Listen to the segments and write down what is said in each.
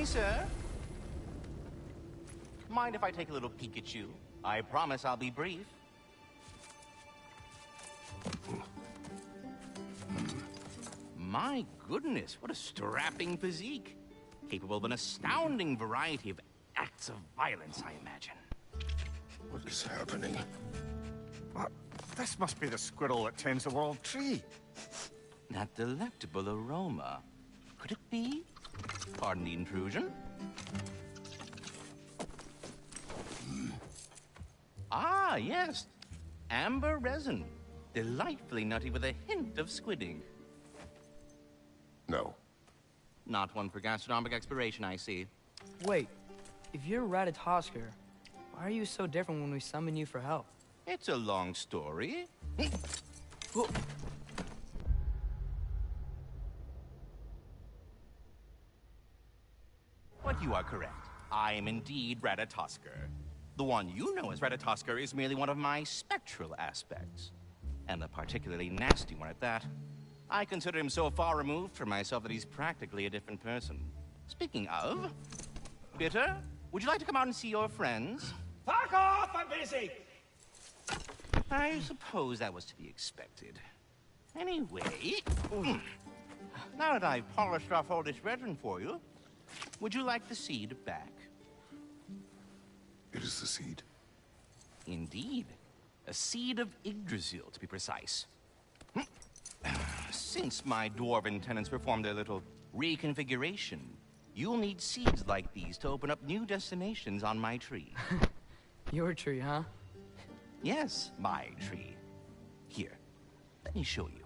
sir. Mind if I take a little peek at you? I promise I'll be brief. My goodness, what a strapping physique. Capable of an astounding variety of acts of violence, I imagine. What is happening? What? This must be the squirrel that tends the world tree. That delectable aroma. Could it be? Pardon the intrusion. Ah, yes. Amber resin. Delightfully nutty with a hint of squidding. No. Not one for gastronomic exploration, I see. Wait, if you're Ratatoskr, why are you so different when we summon you for help? It's a long story. But you are correct. I am indeed Ratatoskr. The one you know as Ratatoskr is merely one of my spectral aspects. And a particularly nasty one at that. I consider him so far removed from myself that he's practically a different person. Speaking of, Bitter, would you like to come out and see your friends? Fuck off! I'm busy! I suppose that was to be expected. Anyway, now that I've polished off all this resin for you, would you like the seed back? It is the seed. Indeed. A seed of Yggdrasil, to be precise. Since my dwarven tenants performed their little reconfiguration, you'll need seeds like these to open up new destinations on my tree. Your tree, huh? Yes, my tree. Here, let me show you.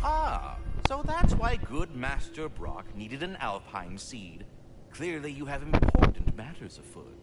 Ah, so that's why good Master Brock needed an Alfheim seed. Clearly you have important matters afoot.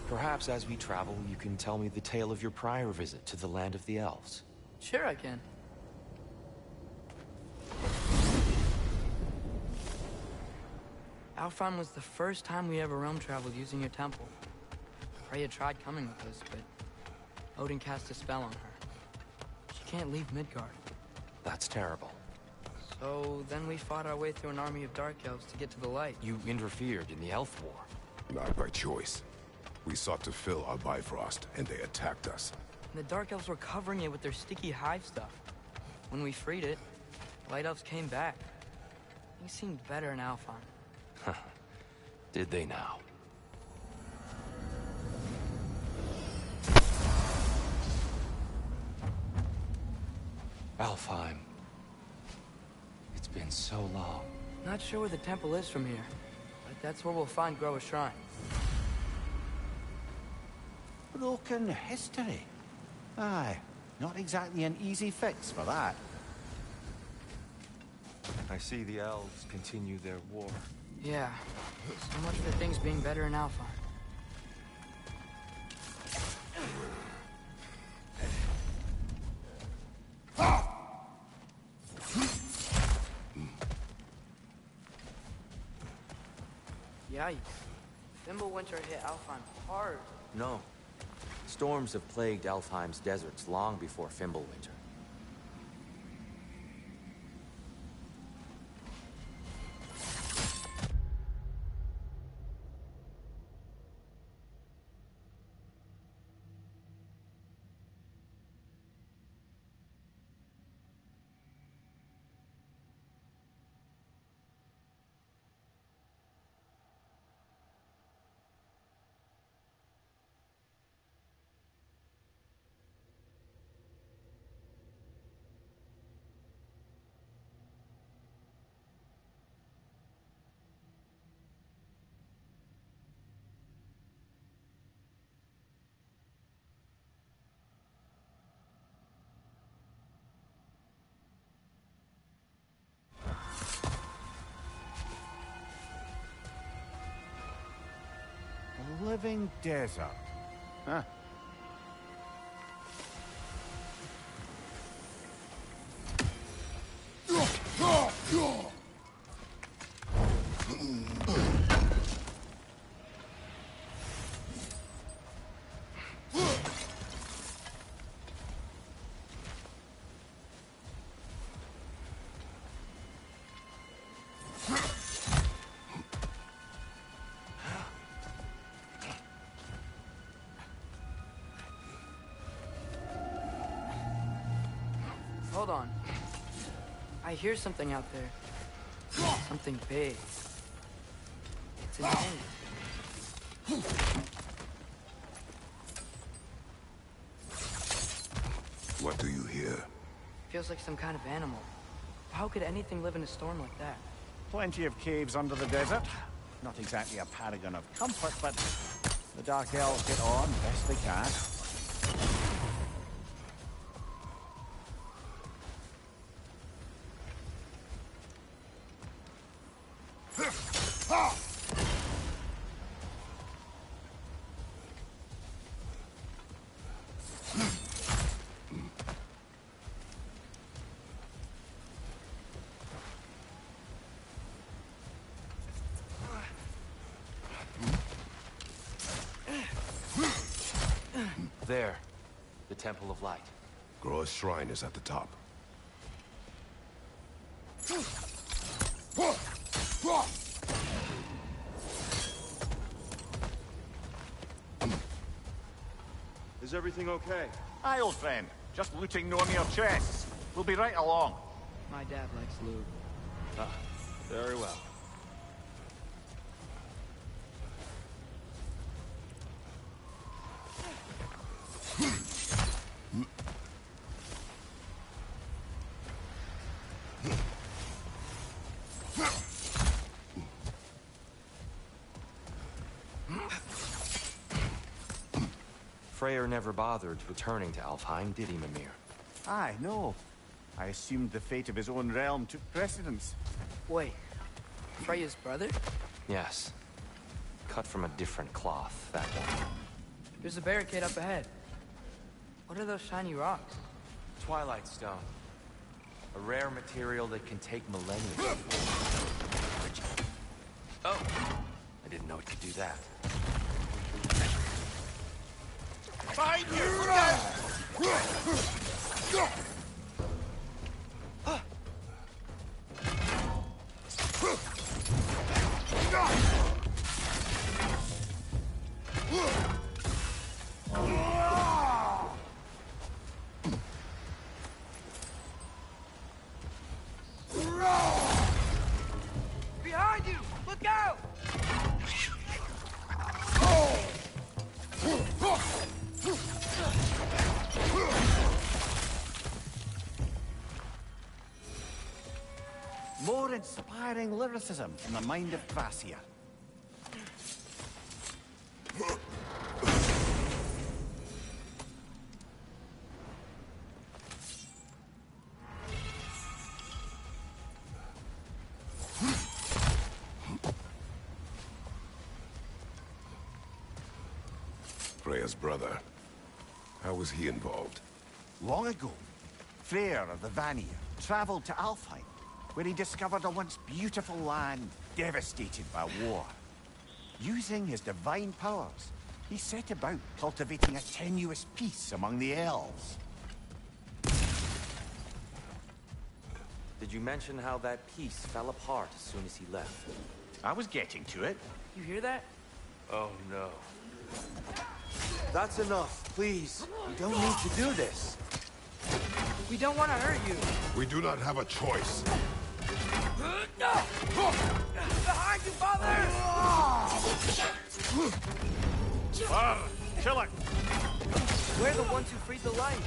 Perhaps as we travel, you can tell me the tale of your prior visit to the land of the elves. Sure I can. Alfheim was the first time we ever realm traveled using your temple. Freya tried coming with us, but Odin cast a spell on her. She can't leave Midgard. That's terrible. So then we fought our way through an army of dark elves to get to the light. You interfered in the elf war. Not by choice. We sought to fill our Bifrost, and they attacked us. And the dark elves were covering it with their sticky hive stuff. When we freed it, light elves came back. Things seemed better in Alfheim. Did they now? Alfheim. It's been so long. Not sure where the temple is from here, but that's where we'll find Gróa's shrine. Broken history. Aye, not exactly an easy fix for that. I see the elves continue their war. Yeah, so much for things being better in Alfheim. Yikes. Fimbulwinter hit Alfheim hard. No. Storms have plagued Alfheim's deserts long before Fimbulwinter. living desert. Huh. Hold on. I hear something out there. Something big. It's a thing. What do you hear? Feels like some kind of animal. How could anything live in a storm like that? Plenty of caves under the desert. Not exactly a paragon of comfort, but the Dark Elves get on best they can. There. The Temple of Light. Gróa's shrine is at the top. Is everything okay? Aye, old friend. Just looting no mere chests. We'll be right along. My dad likes loot. Ah, very well. Freyr never bothered returning to Alfheim, did he, Mimir? Aye, no. I assumed the fate of his own realm took precedence. Wait. Freya's brother? Yes. Cut from a different cloth, that one. There's a barricade up ahead. What are those shiny rocks? Twilight Stone. A rare material that can take millennia. Oh! I didn't know it could do that. Behind you! Behind you! Look out! More inspiring lyricism from the mind of Kvasir. Freya's brother. How was he involved? Long ago, Freyr of the Vanir traveled to Alfheim, where he discovered a once beautiful land devastated by war. Using his divine powers, he set about cultivating a tenuous peace among the elves. Did you mention how that piece fell apart as soon as he left? I was getting to it. You hear that? Oh no. That's enough, please. You don't need to do this. We don't want to hurt you. We do not have a choice. Behind you, father! Kill it! We're the ones who freed the light.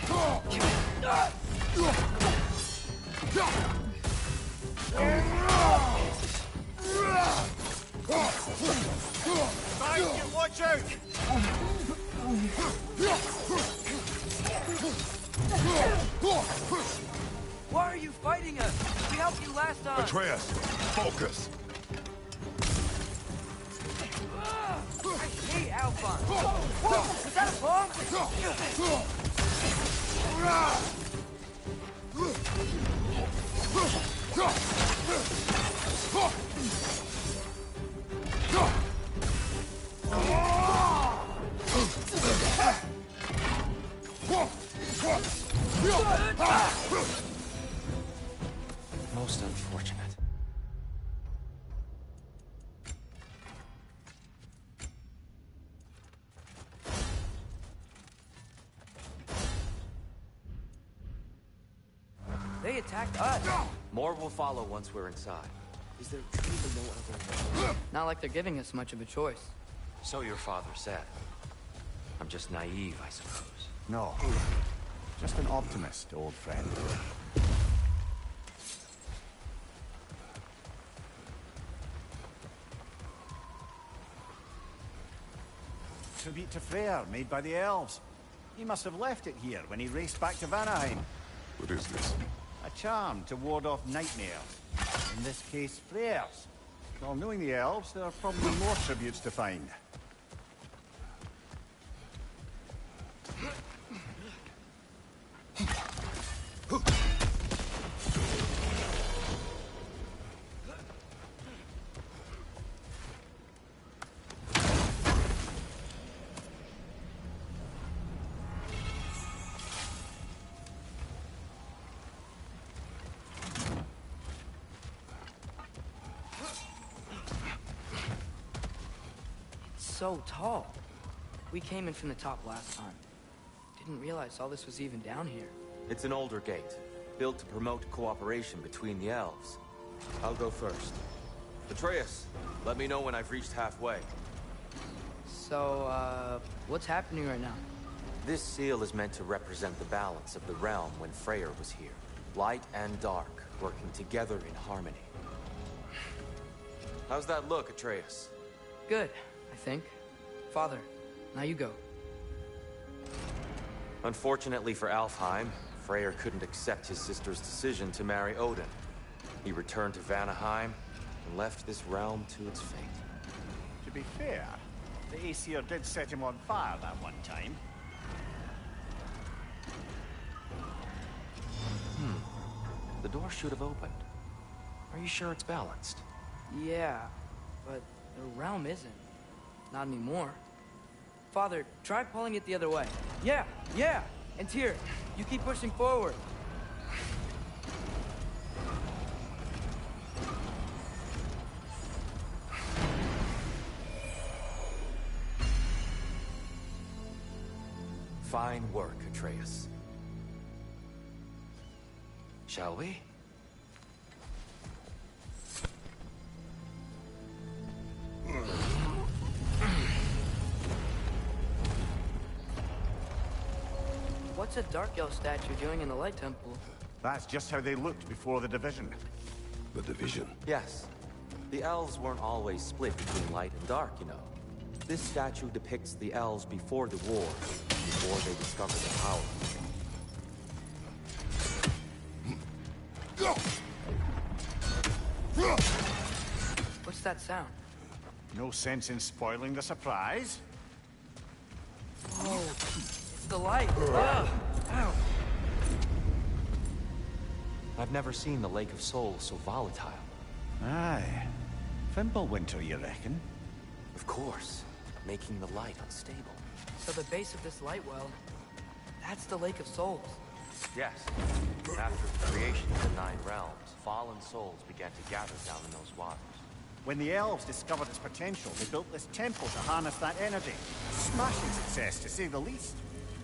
Watch out! Why are you fighting us? We helped you last time. Atreus, focus. I hate Is that a bomb? Most unfortunate. They attacked us. More will follow once we're inside. Is there truly no other way? Not like they're giving us much of a choice. So your father said. I'm just naive, I suppose. No. Just an optimist, old friend. Tribute to Freyr, made by the elves. He must have left it here when he raced back to Vanaheim. What is this? A charm to ward off nightmares. In this case, Freyr's. Well, knowing the elves, there are probably more tributes to find. So tall. We came in from the top last time. Didn't realize all this was even down here. It's an older gate, built to promote cooperation between the elves. I'll go first. Atreus, let me know when I've reached halfway. So, what's happening right now? This seal is meant to represent the balance of the realm when Freyr was here. Light and dark, working together in harmony. How's that look, Atreus? Good, I think. Father, now you go. Unfortunately for Alfheim, Freyr couldn't accept his sister's decision to marry Odin. He returned to Vanaheim and left this realm to its fate. To be fair, the Aesir did set him on fire that one time. The door should have opened. Are you sure it's balanced? Yeah, but the realm isn't. Not anymore. Father, try pulling it the other way. Yeah! And Tyr, you keep pushing forward. Fine work, Atreus. Shall we? What's a Dark Elf statue doing in the Light Temple? That's just how they looked before the division. The division. Yes. The elves weren't always split between light and dark, you know. This statue depicts the elves before the war, before they discovered their power. What's that sound? No sense in spoiling the surprise. Oh, it's the light. Ugh. Ow. I've never seen the Lake of Souls so volatile. Aye. Fimbulwinter, you reckon? Of course, making the light unstable. So the base of this light well, that's the Lake of Souls. Yes. After the creation of the Nine Realms, fallen souls began to gather down in those waters. When the elves discovered its potential, they built this temple to harness that energy. Smashing success, to say the least.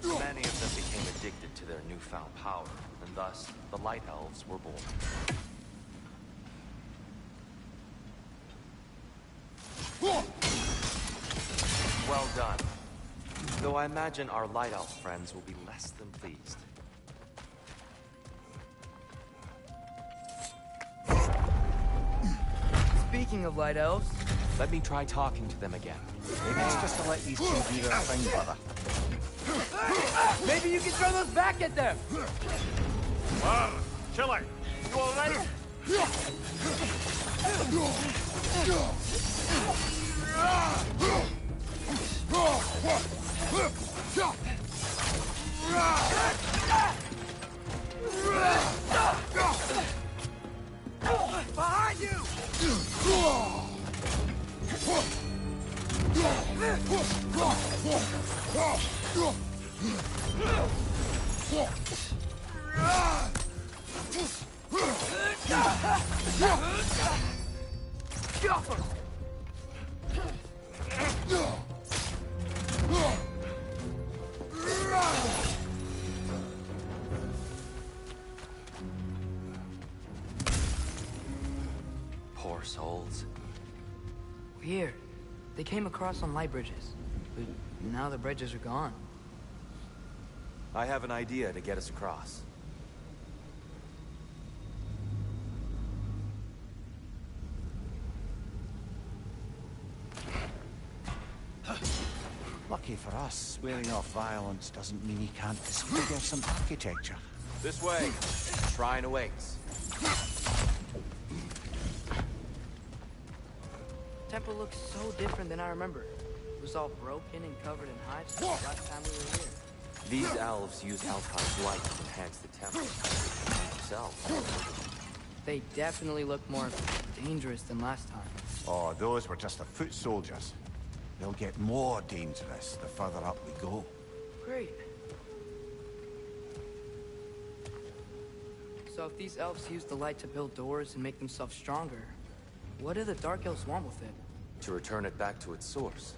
Many of them became addicted to their newfound power, and thus, the Light Elves were born. Well done. Though I imagine our Light Elf friends will be less than pleased. Speaking of Light Elves, Let me try talking to them again. Maybe it's just to let these two do their thing, brother. maybe you can throw those back at them! Chiller, you alright? Poor souls. Weird. They came across on light bridges, but now the bridges are gone. I have an idea to get us across. Lucky for us, swearing off violence doesn't mean he can't disfigure some architecture. This way. Shrine awaits. Temple looks so different than I remember. It was all broken and covered in hives since the last time we were here. These elves use Alfheim's light to enhance the temple themselves. They definitely look more dangerous than last time. Oh, those were just the foot soldiers. They'll get more dangerous the further up we go. Great. So if these elves use the light to build doors and make themselves stronger, what do the Dark Elves want with it? To return it back to its source.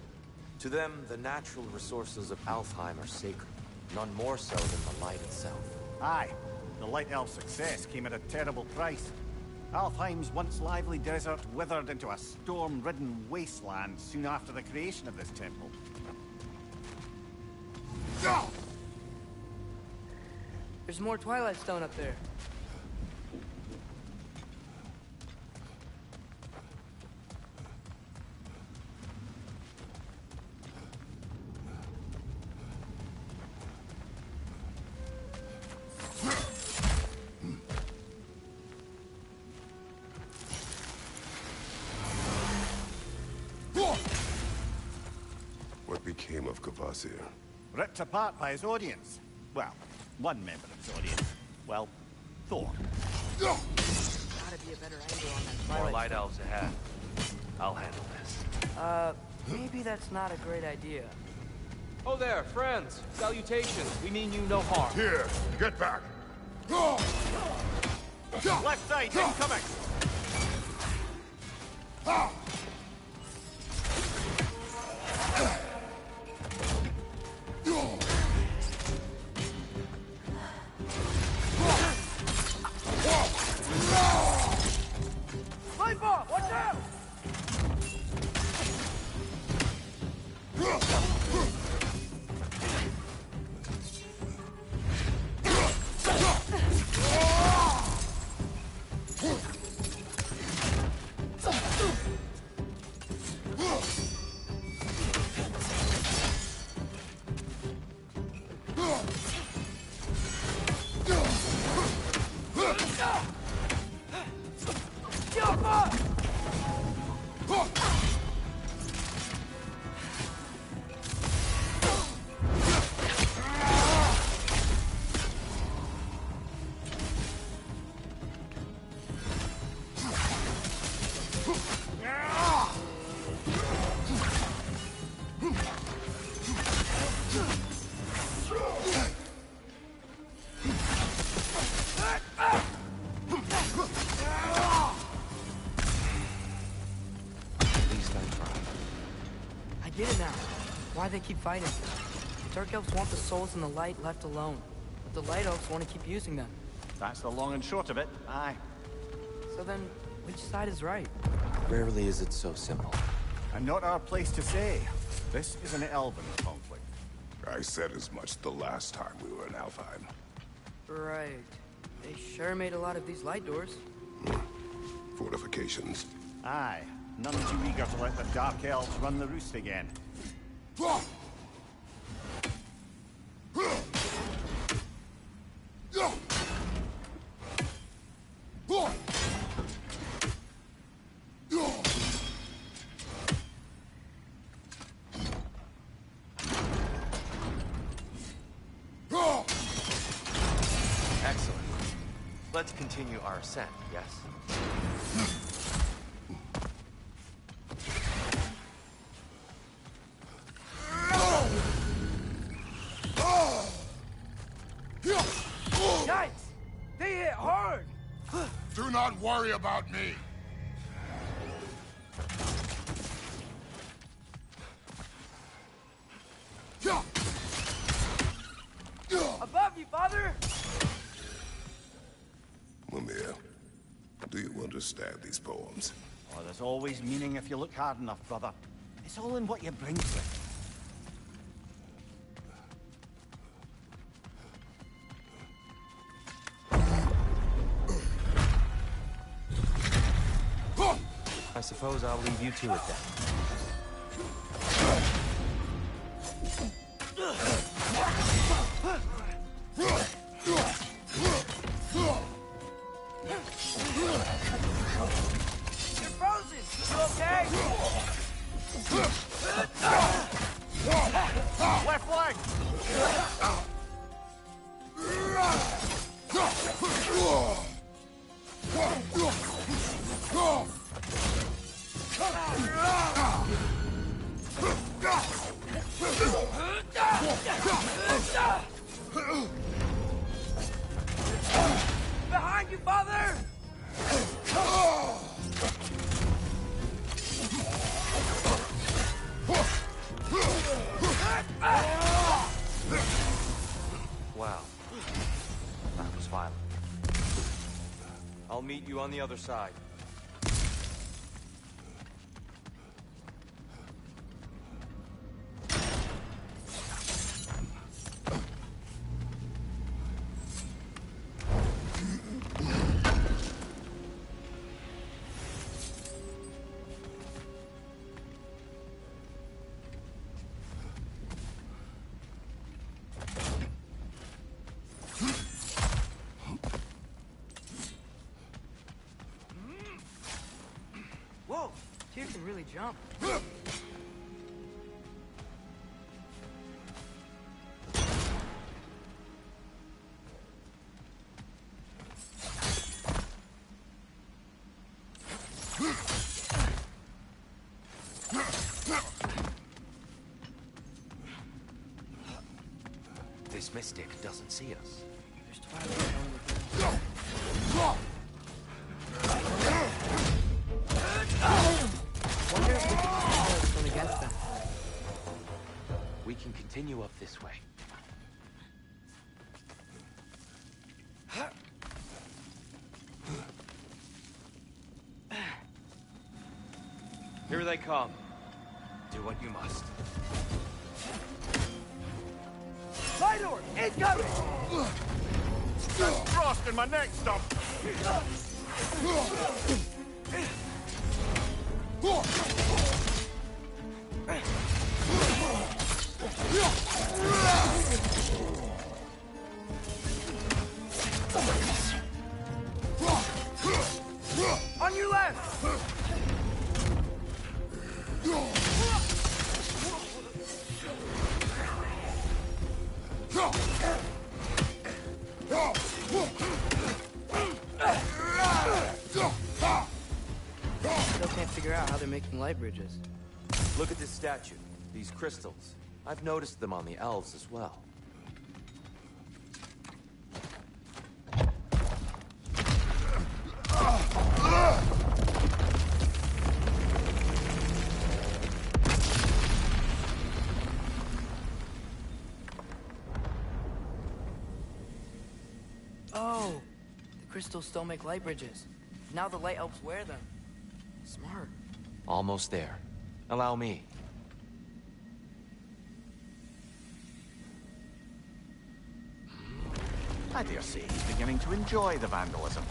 To them, the natural resources of Alfheim are sacred, none more so than the light itself. Aye, the Light Elf's success came at a terrible price. Alfheim's once lively desert withered into a storm-ridden wasteland soon after the creation of this temple. There's more Twilight Stone up there. What became of Kvasir? Ripped apart by his audience. Well, one member of his audience. Well, Thor. Gotta be a better angle on that More Twilight light elves ahead. I'll handle this. Maybe that's not a great idea. Oh there, friends. Salutations. We mean you no harm. Here, get back! Left side, incoming! Lightball, watch out! Get it now. Why they keep fighting? The Dark Elves want the souls in the light left alone. But the Light Elves want to keep using them. That's the long and short of it, aye. So then, which side is right? Rarely is it so simple. And not our place to say. This is an elven conflict. I said as much the last time we were in Alfheim. Right. They sure made a lot of these light doors. Fortifications. Aye. None too eager to let the Dark Elves run the roost again. Excellent. Let's continue our ascent, yes? worry about me. Above you, Father! Mimir, do you understand these poems? Oh, there's always meaning if you look hard enough, brother. It's all in what you bring to it. I suppose I'll leave you to it then. You're frozen! You okay? Left leg! Behind you, Father! Wow. That was violent. I'll meet you on the other side. Whoa! Tyr can really jump. This mystic doesn't see us. There's twilight going Wonder if we can power from against them. We can continue up this way. Here they come. Do what you must. Light orb! Incoming! Frost in my neck stump! On your left! Still can't figure out how they're making light bridges. Look at this statue. These crystals. I've noticed them on the elves as well. Oh! The crystals still make light bridges. Now the light elves wear them. Smart. Almost there. Allow me. I dare say he's beginning to enjoy the vandalism.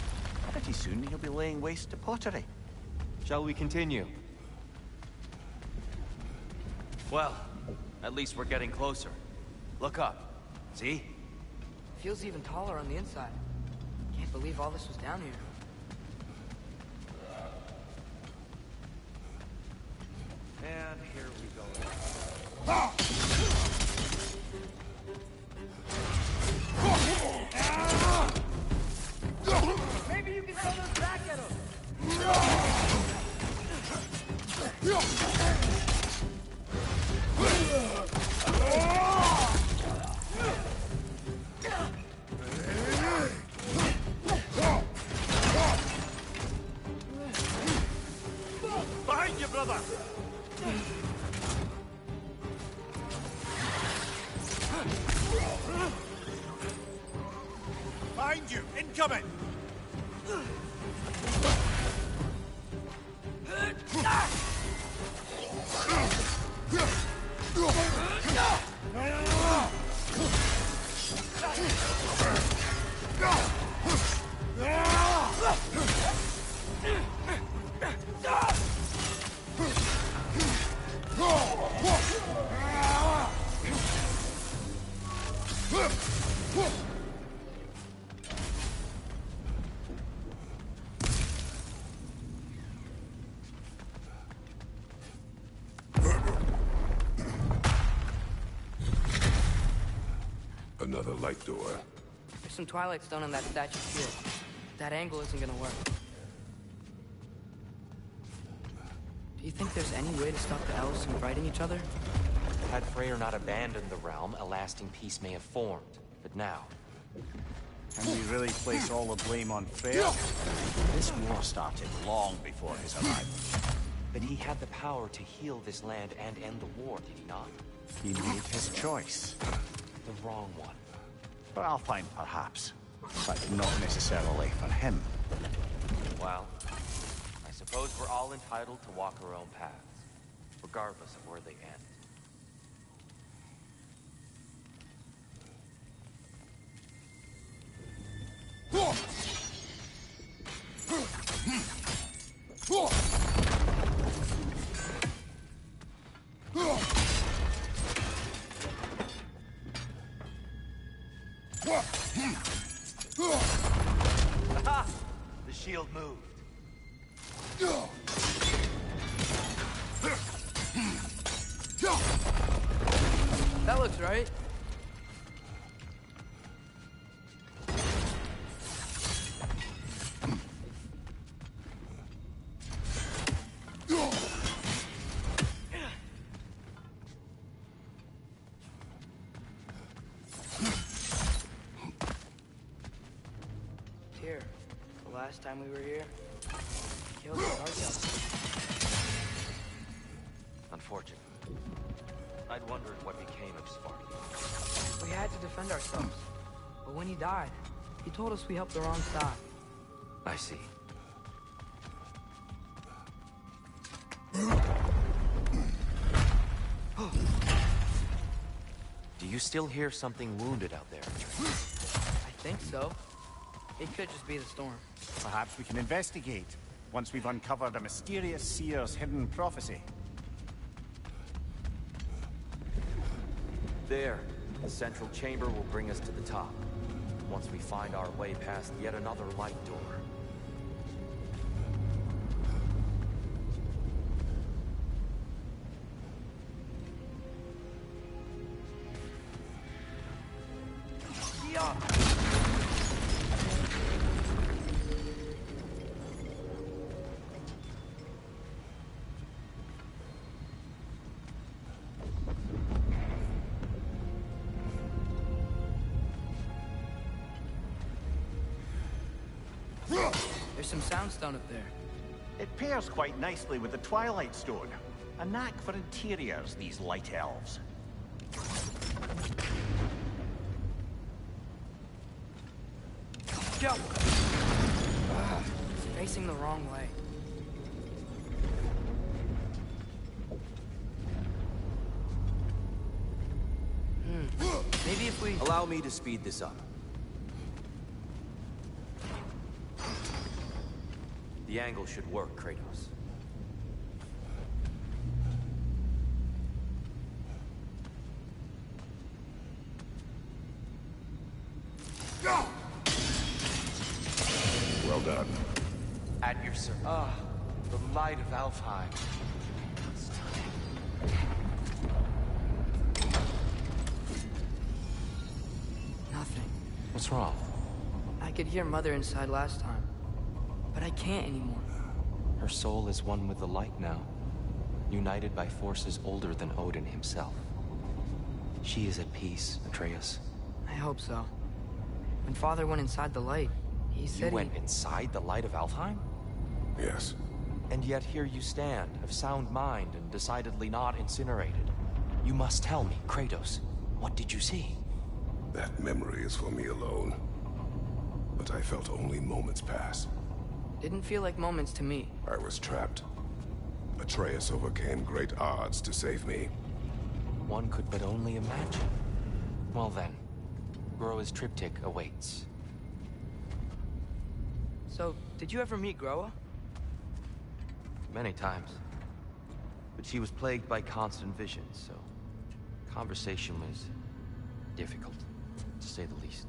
Pretty soon he'll be laying waste to pottery. Shall we continue? Well, at least we're getting closer. Look up. See? Feels even taller on the inside. Can't believe all this was down here. And here we go. Maybe you can throw those back at him! Behind you! Incoming! Another light door. There's some Twilight Stone on that statue shield. That angle isn't gonna work. Do you think there's any way to stop the elves from fighting each other? Had Freyr not abandoned the realm, a lasting peace may have formed. But now... Can we really place all the blame on Freyr? This war started long before his arrival. But he had the power to heal this land and end the war, did he not? He made his choice. The wrong one. For Alfheim, perhaps. But not necessarily for him. Well, I suppose we're all entitled to walk our own paths, regardless of where they end. Aha! The shield moved. That looks right. Here, the last time we were here, killed the dark elf. Unfortunate. I'd wondered what became of Sparky. We had to defend ourselves. But when he died, he told us we helped the wrong side. I see. Do you still hear something wounded out there? I think so. It could just be the storm. Perhaps we can investigate, once we've uncovered a mysterious seer's hidden prophecy. There. The central chamber will bring us to the top. Once we find our way past yet another light door. There's some soundstone up there. It pairs quite nicely with the Twilight Stone. A knack for interiors, these light elves. Jump! It's facing the wrong way. Maybe if we... Allow me to speed this up. The angle should work, Kratos. Well done. At your service. The light of Alfheim. Nothing. What's wrong? I could hear Mother inside last time. But I can't anymore. Her soul is one with the light now, united by forces older than Odin himself. She is at peace, Atreus. I hope so. When Father went inside the light, he said You went inside the light of Alfheim? Yes. And yet here you stand, of sound mind and decidedly not incinerated. You must tell me, Kratos, what did you see? That memory is for me alone. But I felt only moments pass. Didn't feel like moments to me. I was trapped. Atreus overcame great odds to save me. One could but only imagine. Well then, Gróa's triptych awaits. So, did you ever meet Gróa? Many times. But she was plagued by constant visions, so conversation was difficult, to say the least.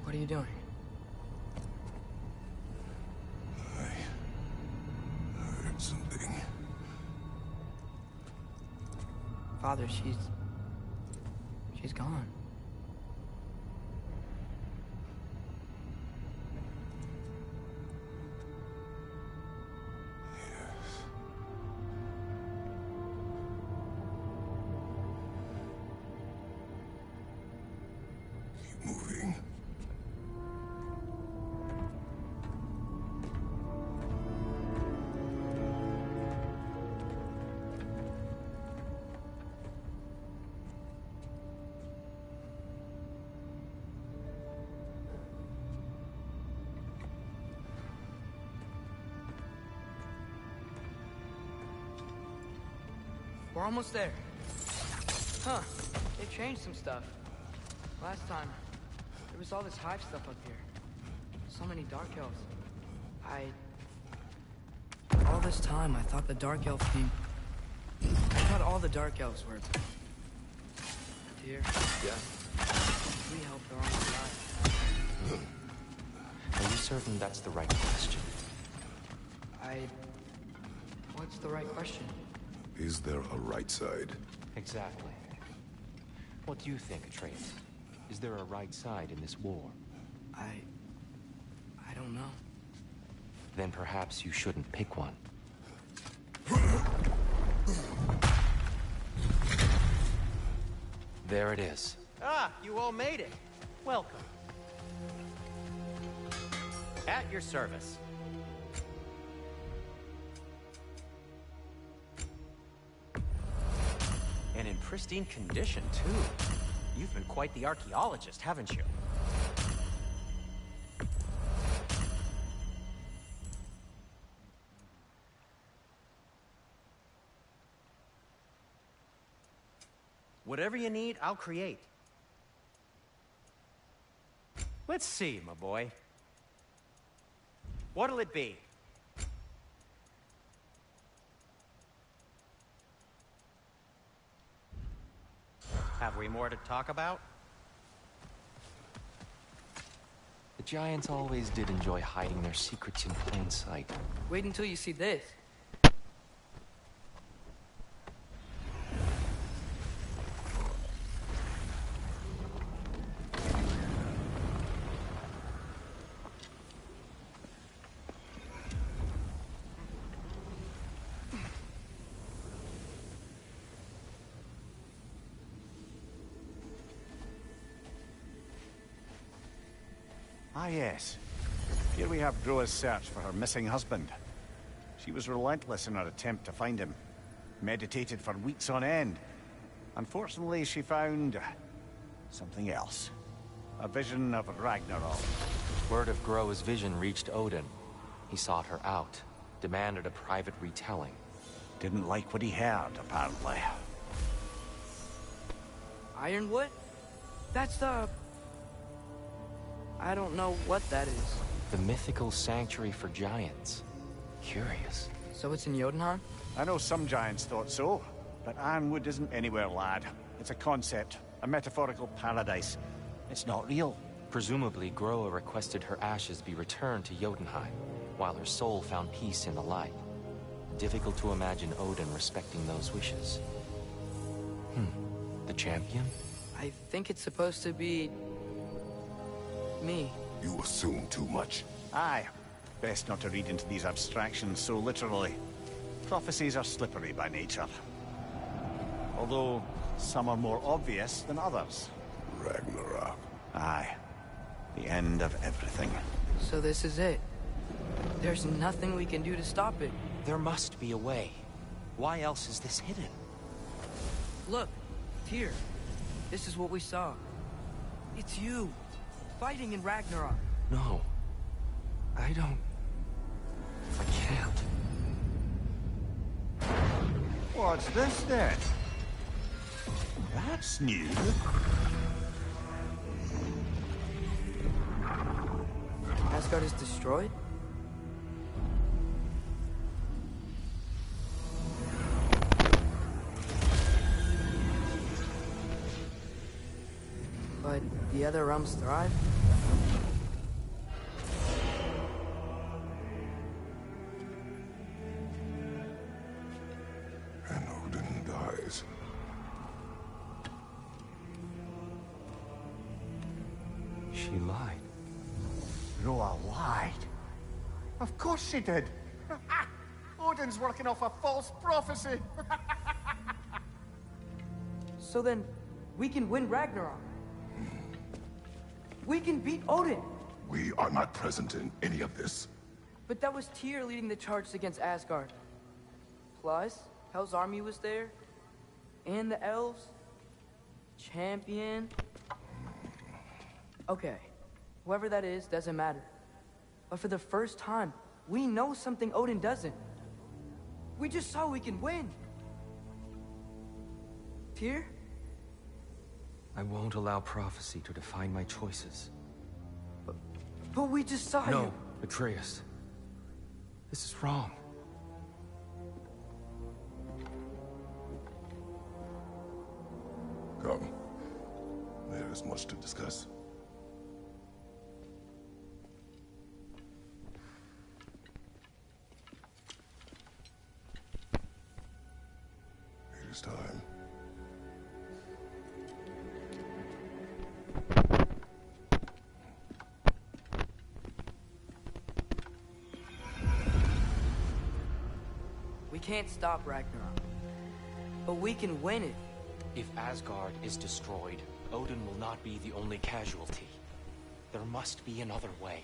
What are you doing? I heard something. Father, she's gone. Keep moving. We're almost there. Huh. They've changed some stuff. Last time, there was all this hive stuff up here. So many Dark Elves. All this time, I thought the Dark Elf came... I thought all the Dark Elves were... Dear. Yeah? We helped our own side. Are you certain that's the right question? What's the right question? Is there a right side? Exactly. What do you think, Atreus? Is there a right side in this war? I don't know. Then perhaps you shouldn't pick one. There it is. Ah, you all made it. Welcome. At your service. And in pristine condition, too. You've been quite the archaeologist, haven't you? Whatever you need, I'll create. Let's see, my boy. What'll it be? Have we more to talk about? The giants always did enjoy hiding their secrets in plain sight. Wait until you see this. Ah, yes. Here we have Gróa's search for her missing husband. She was relentless in her attempt to find him. Meditated for weeks on end. Unfortunately, she found... something else. A vision of Ragnarok. Word of Gróa's vision reached Odin. He sought her out, demanded a private retelling. Didn't like what he heard, apparently. Ironwood? That's the... I don't know what that is. The mythical sanctuary for giants. Curious. So it's in Jotunheim? I know some giants thought so, but Ironwood isn't anywhere, lad. It's a concept, a metaphorical paradise. It's not real. Presumably, Gróa requested her ashes be returned to Jotunheim, while her soul found peace in the light. Difficult to imagine Odin respecting those wishes. The champion? I think it's supposed to be... me. You assume too much. Aye. Best not to read into these abstractions so literally. Prophecies are slippery by nature. Although, some are more obvious than others. Ragnarok. Aye. The end of everything. So this is it. There's nothing we can do to stop it. There must be a way. Why else is this hidden? Look, Tyr. This is what we saw. It's you, fighting in Ragnarok. No. I don't... I can't. What's this then? That's new. Asgard is destroyed? But the other realms thrive? And Odin dies. She lied. Gróa lied. Of course she did. Odin's working off a false prophecy. So then, we can win Ragnarok. We can beat Odin. We are not present in any of this. But that was Tyr leading the charge against Asgard. Plus, Hell's army was there. And the elves. Champion. Okay. Whoever that is doesn't matter. But for the first time, we know something Odin doesn't. We just saw we can win. Tyr? I won't allow prophecy to define my choices. But we just saw you. No, Atreus. This is wrong. Come. There is much to discuss. It is time. We can't stop Ragnarok. But we can win it. If Asgard is destroyed, Odin will not be the only casualty. There must be another way.